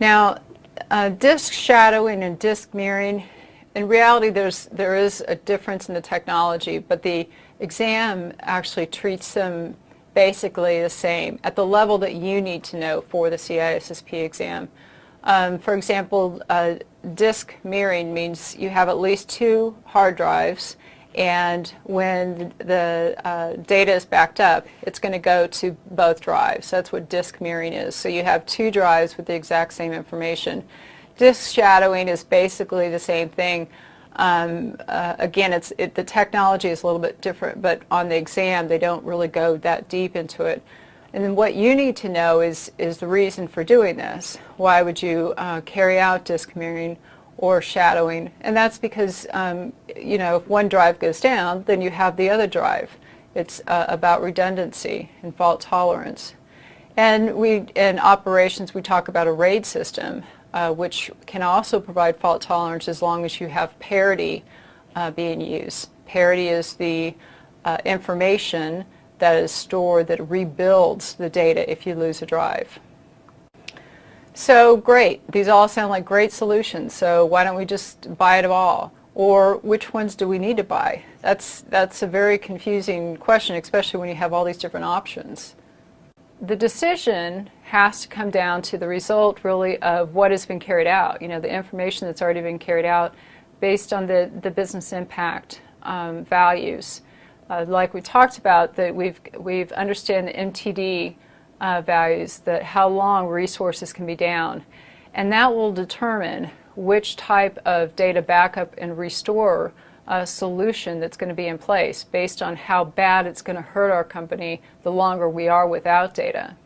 Now, disk shadowing and disk mirroring, in reality there is a difference in the technology, but the exam actually treats them basically the same at the level that you need to know for the CISSP exam. For example, disk mirroring means you have at least 2 hard drives, and when the data is backed up, it's going to go to both drives. That's what disk mirroring is. So you have 2 drives with the exact same information. Disk shadowing is basically the same thing. Again, the technology is a little bit different, but on the exam they don't really go that deep into it. And then what you need to know is the reason for doing this. Why would you carry out disk mirroring or shadowing? And that's because you know, if one drive goes down, then you have the other drive. It's about redundancy and fault tolerance. And in operations we talk about a RAID system, which can also provide fault tolerance as long as you have parity being used. Parity is the information that is stored that rebuilds the data if you lose a drive. So great, these all sound like great solutions, so why don't we just buy it all? Or which ones do we need to buy? That's a very confusing question, especially when you have all these different options. The decision has to come down to the result really of what has been carried out, you know, the information that's already been carried out based on the business impact values. Like we talked about, that we've understand the MTD values, that how long resources can be down, and that will determine which type of data backup and restore solution that's going to be in place based on how bad it's going to hurt our company the longer we are without data.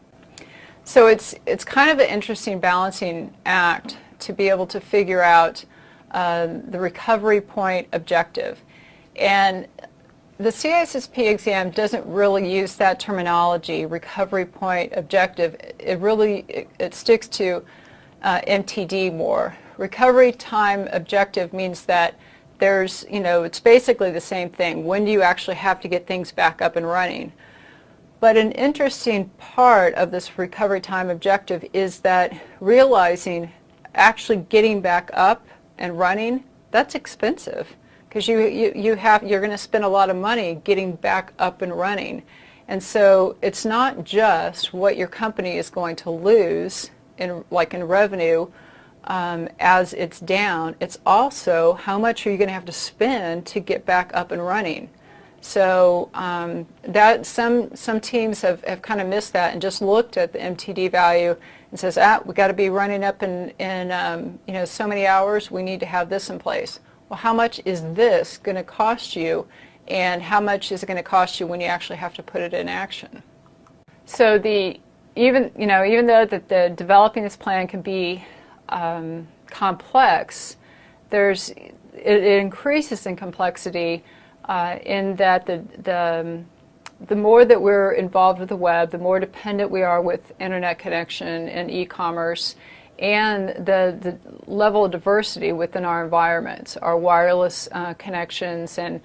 So it's kind of an interesting balancing act to be able to figure out the recovery point objective. And the CISSP exam doesn't really use that terminology, recovery point objective. It sticks to MTD more. Recovery time objective means that there's, you know, it's basically the same thing. When do you actually have to get things back up and running? But an interesting part of this recovery time objective is that realizing actually getting back up and running, that's expensive. Because you're going to spend a lot of money getting back up and running. And so it's not just what your company is going to lose in revenue as it's down, it's also how much are you going to have to spend to get back up and running. So that some teams have kind of missed that and just looked at the MTD value and says, we got to be running up in you know, so many hours, we need to have this in place. Well, how much is this going to cost you, and how much is it going to cost you when you actually have to put it in action? So even though that the developing this plan can be complex, it increases in complexity in that the more that we're involved with the web, the more dependent we are with internet connection and e-commerce, and the level of diversity within our environments, our wireless connections, and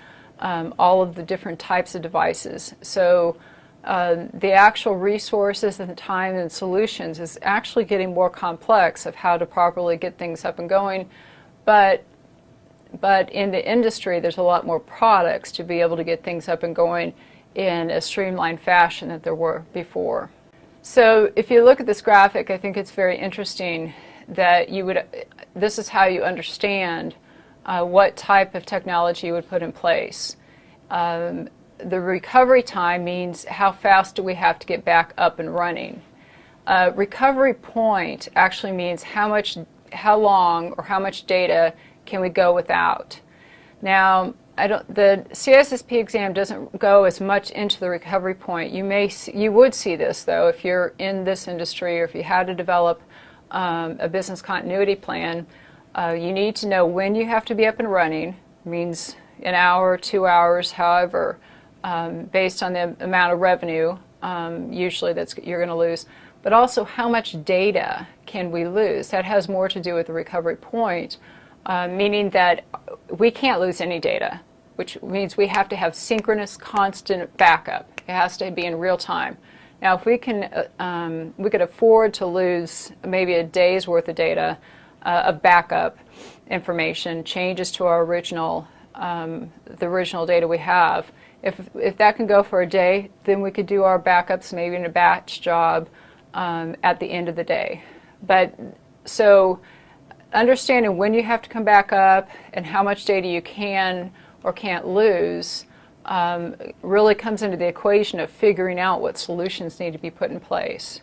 all of the different types of devices. So the actual resources and the time and solutions is actually getting more complex of how to properly get things up and going. But in the industry, there's a lot more products to be able to get things up and going in a streamlined fashion that there were before. So if you look at this graphic, I think it's very interesting that this is how you understand what type of technology you would put in place. The recovery time means how fast do we have to get back up and running. Recovery point actually means how long or how much data can we go without. Now, the CISSP exam doesn't go as much into the recovery point. You would see this though if you're in this industry, or if you had to develop a business continuity plan. You need to know when you have to be up and running. It means an hour, 2 hours, however, based on the amount of revenue usually you're going to lose. But also how much data can we lose. That has more to do with the recovery point, meaning that we can't lose any data, which means we have to have synchronous, constant backup. It has to be in real time. Now, if we could afford to lose maybe a day's worth of data, of backup information, changes to our original, the original data we have. If that can go for a day, then we could do our backups maybe in a batch job at the end of the day. But so understanding when you have to come back up and how much data you can or can't lose really comes into the equation of figuring out what solutions need to be put in place.